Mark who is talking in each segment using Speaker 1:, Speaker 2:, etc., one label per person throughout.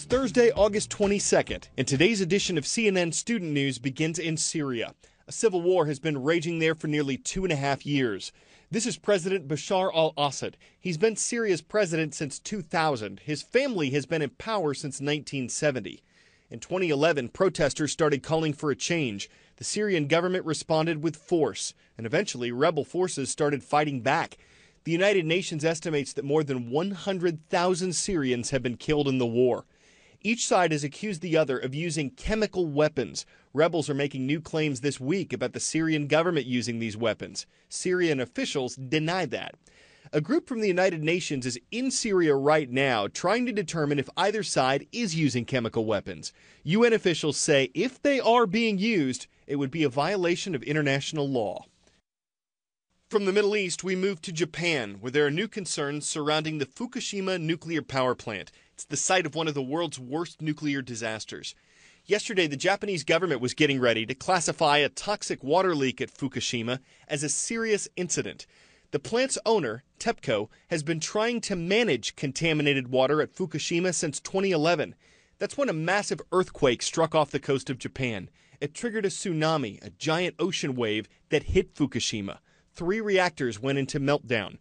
Speaker 1: Thursday, August 22nd, and today's edition of CNN Student News begins in Syria. A civil war has been raging there for nearly 2.5 years. This is President Bashar al-Assad. He's been Syria's president since 2000. His family has been in power since 1970. In 2011, protesters started calling for a change. The Syrian government responded with force, and eventually rebel forces started fighting back. The United Nations estimates that more than 100,000 Syrians have been killed in the war. Each side has accused the other of using chemical weapons. Rebels are making new claims this week about the Syrian government using these weapons. Syrian officials deny that. A group from the United Nations is in Syria right now trying to determine if either side is using chemical weapons. UN officials say if they are being used, it would be a violation of international law. From the Middle East, we move to Japan, where there are new concerns surrounding the Fukushima nuclear power plant. It's the site of one of the world's worst nuclear disasters. Yesterday, the Japanese government was getting ready to classify a toxic water leak at Fukushima as a serious incident. The plant's owner, TEPCO, has been trying to manage contaminated water at Fukushima since 2011. That's when a massive earthquake struck off the coast of Japan. It triggered a tsunami, a giant ocean wave that hit Fukushima. 3 reactors went into meltdown.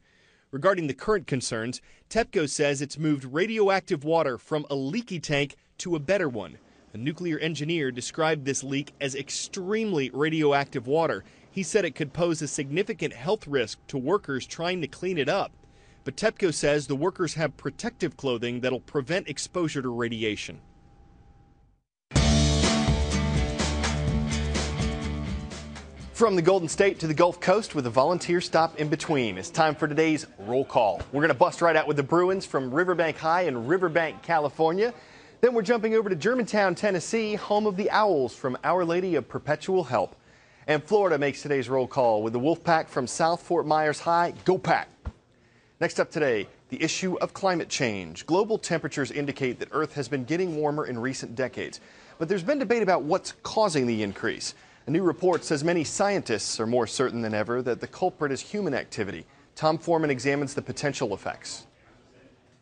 Speaker 1: Regarding the current concerns, TEPCO says it's moved radioactive water from a leaky tank to a better one. A nuclear engineer described this leak as extremely radioactive water. He said it could pose a significant health risk to workers trying to clean it up. But TEPCO says the workers have protective clothing that'll prevent exposure to radiation. From the Golden State to the Gulf Coast with a volunteer stop in between. It's time for today's roll call. We're going to bust right out with the Bruins from Riverbank High in Riverbank, California. Then we're jumping over to Germantown, Tennessee, home of the Owls from Our Lady of Perpetual Help. And Florida makes today's roll call with the Wolfpack from South Fort Myers High. Go Pack! Next up today, the issue of climate change. Global temperatures indicate that Earth has been getting warmer in recent decades. But there's been debate about what's causing the increase. A new report says many scientists are more certain than ever that the culprit is human activity. Tom Foreman examines the potential effects.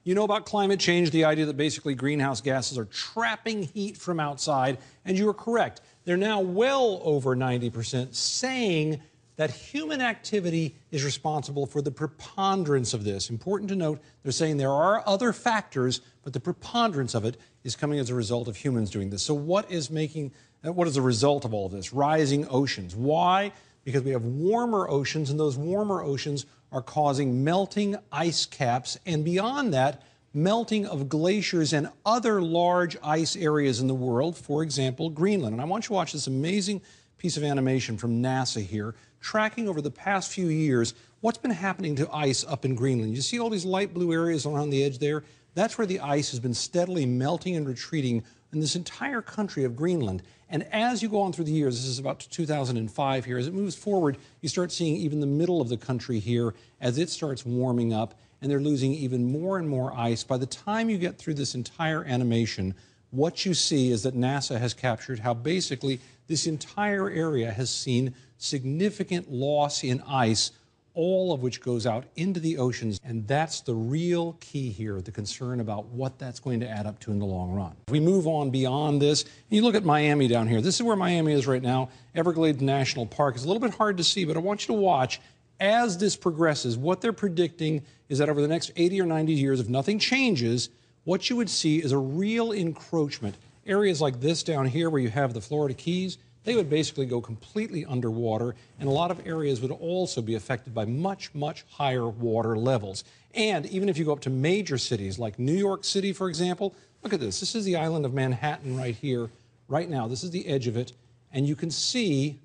Speaker 2: You know about climate change, the idea that basically greenhouse gases are trapping heat from outside, and you are correct. They're now well over 90% saying that human activity is responsible for the preponderance of this. Important to note, they're saying there are other factors, but the preponderance of it is coming as a result of humans doing this. So what is the result of all of this? Rising oceans. Why? Because we have warmer oceans, and those warmer oceans are causing melting ice caps, and beyond that, melting of glaciers and other large ice areas in the world, for example, Greenland. And I want you to watch this amazing piece of animation from NASA here, tracking over the past few years what's been happening to ice up in Greenland. You see all these light blue areas around the edge there? That's where the ice has been steadily melting and retreating in this entire country of Greenland. And as you go on through the years, this is about 2005 here, as it moves forward, you start seeing even the middle of the country here as it starts warming up, and they're losing even more and more ice. By the time you get through this entire animation, what you see is that NASA has captured how basically this entire area has seen significant loss in ice, all of which goes out into the oceans. And that's the real key here, the concern about what that's going to add up to in the long run. If we move on beyond this, and you look at Miami down here. This is where Miami is right now. Everglades National Park. It's a little bit hard to see, but I want you to watch as this progresses. What they're predicting is that over the next 80 or 90 years, if nothing changes, what you would see is a real encroachment. Areas like this down here where you have the Florida Keys, they would basically go completely underwater, and a lot of areas would also be affected by much, much higher water levels. And even if you go up to major cities like New York City, for example, look at this. This is the island of Manhattan right here, right now. This is the edge of it, and you can see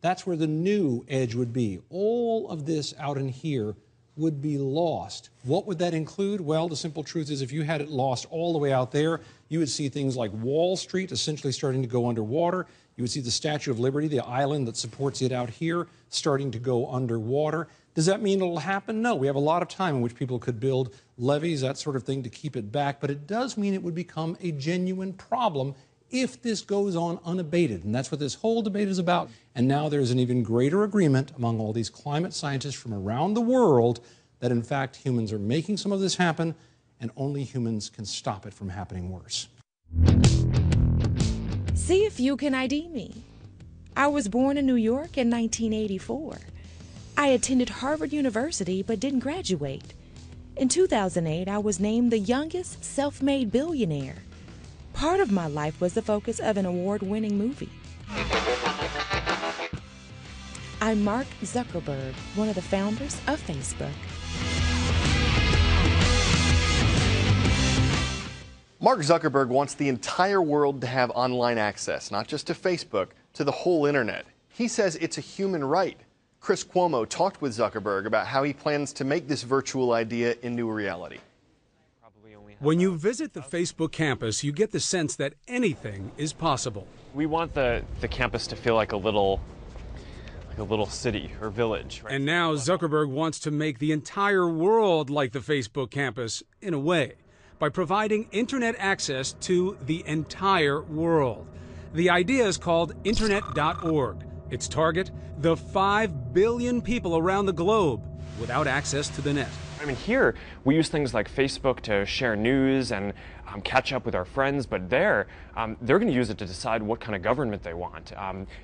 Speaker 2: that's where the new edge would be. All of this out in here would be lost. What would that include? Well, the simple truth is if you had it lost all the way out there, you would see things like Wall Street essentially starting to go underwater. You would see the Statue of Liberty, the island that supports it out here, starting to go underwater. Does that mean it'll happen? No. We have a lot of time in which people could build levees, that sort of thing, to keep it back. But it does mean it would become a genuine problem if this goes on unabated. And that's what this whole debate is about. And now there's an even greater agreement among all these climate scientists from around the world that, in fact, humans are making some of this happen, and only humans can stop it from happening worse.
Speaker 3: See if you can ID me. I was born in New York in 1984. I attended Harvard University but didn't graduate. In 2008, I was named the youngest self-made billionaire. Part of my life was the focus of an award-winning movie. I'm Mark Zuckerberg, one of the founders of Facebook.
Speaker 1: Mark Zuckerberg wants the entire world to have online access, not just to Facebook, to the whole internet. He says it's a human right. Chris Cuomo talked with Zuckerberg about how he plans to make this virtual idea into a reality.
Speaker 4: When you visit the Facebook campus, you get the sense that anything is possible.
Speaker 5: We want the campus to feel like a little city or village. Right?
Speaker 4: And now Zuckerberg wants to make the entire world like the Facebook campus, in a way, by providing internet access to the entire world. The idea is called Internet.org. Its target, the 5 billion people around the globe without access to the net.
Speaker 5: I mean, here we use things like Facebook to share news and catch up with our friends, but they're going to use it to decide what kind of government they want,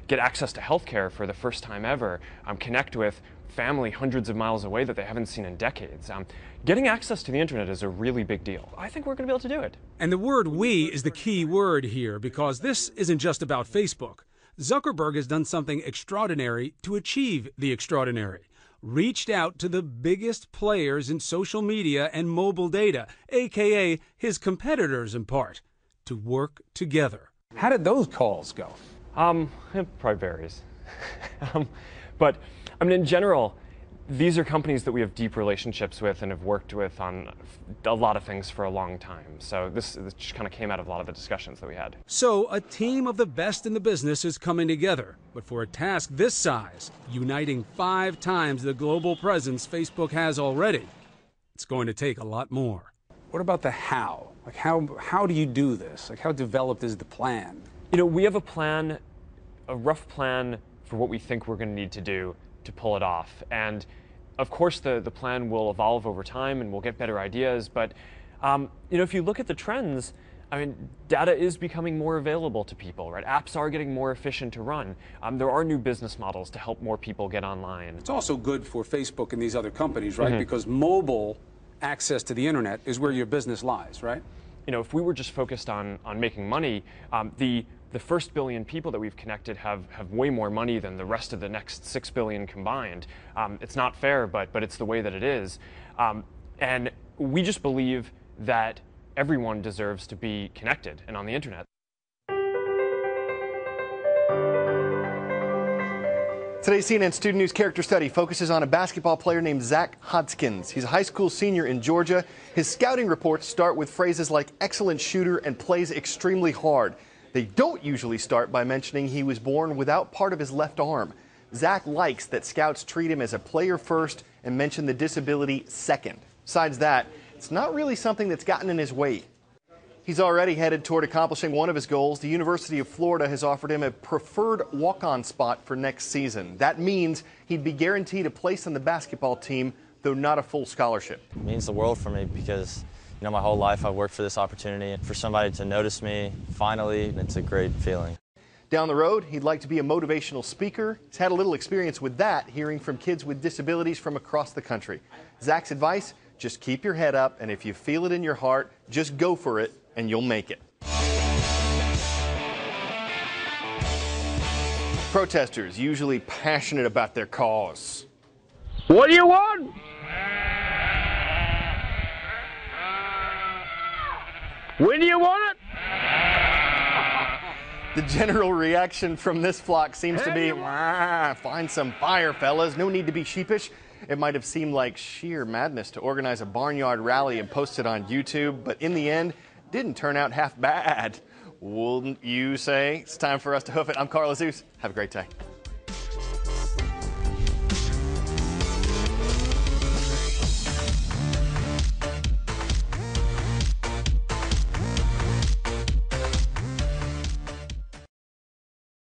Speaker 5: get access to healthcare for the first time ever, connect with family hundreds of miles away that they haven't seen in decades. Getting access to the internet is a really big deal. I think we're going to be able to do it.
Speaker 4: And the word "we" is the key word here, because this isn't just about Facebook. Zuckerberg has done something extraordinary to achieve the extraordinary. Reached out to the biggest players in social media and mobile data, aka his competitors in part, to work together.
Speaker 6: How did those calls go?
Speaker 5: It probably varies. But I mean, in general, these are companies that we have deep relationships with and have worked with on a lot of things for a long time. So this just kind of came out of a lot of the discussions that we had.
Speaker 4: So a team of the best in the business is coming together. But for a task this size, uniting 5 times the global presence Facebook has already, it's going to take a lot more.
Speaker 6: What about the how? Like how do you do this? Like how developed is the plan?
Speaker 5: You know, we have a plan, a rough plan for what we think we're going to need to do to pull it off. And of course the plan will evolve over time and we'll get better ideas, but you know, if you look at the trends, I mean, data is becoming more available to people, right? Apps are getting more efficient to run. There are new business models to help more people get online.
Speaker 6: It's also good for Facebook and these other companies, right? Because mobile access to the internet is where your business lies, right?
Speaker 5: You know, if we were just focused on making money, the first billion people that we've connected have way more money than the rest of the next 6 billion combined. It's not fair, but it's the way that it is. And we just believe that everyone deserves to be connected and on the internet.
Speaker 1: Today's CNN Student News character study focuses on a basketball player named Zach Hodgkins. He's a high school senior in Georgia. His scouting reports start with phrases like excellent shooter and plays extremely hard. They don't usually start by mentioning he was born without part of his left arm. Zach likes that scouts treat him as a player first and mention the disability second. Besides that, it's not really something that's gotten in his way. He's already headed toward accomplishing one of his goals. The University of Florida has offered him a preferred walk-on spot for next season. That means he'd be guaranteed a place on the basketball team, though not a full scholarship.
Speaker 7: It means the world for me because, you know, my whole life I've worked for this opportunity, and for somebody to notice me finally, it's a great feeling.
Speaker 1: Down the road, he'd like to be a motivational speaker. He's had a little experience with that, hearing from kids with disabilities from across the country. Zach's advice, just keep your head up, and if you feel it in your heart, just go for it, and you'll make it. Protesters, usually passionate about their cause.
Speaker 8: What do you want? When do you want it?
Speaker 1: The general reaction from this flock seems to be, find some fire, fellas. No need to be sheepish. It might have seemed like sheer madness to organize a barnyard rally and post it on YouTube, but in the end, didn't turn out half bad. Wouldn't you say? It's time for us to hoof it. I'm Carl Azus. Have a great day.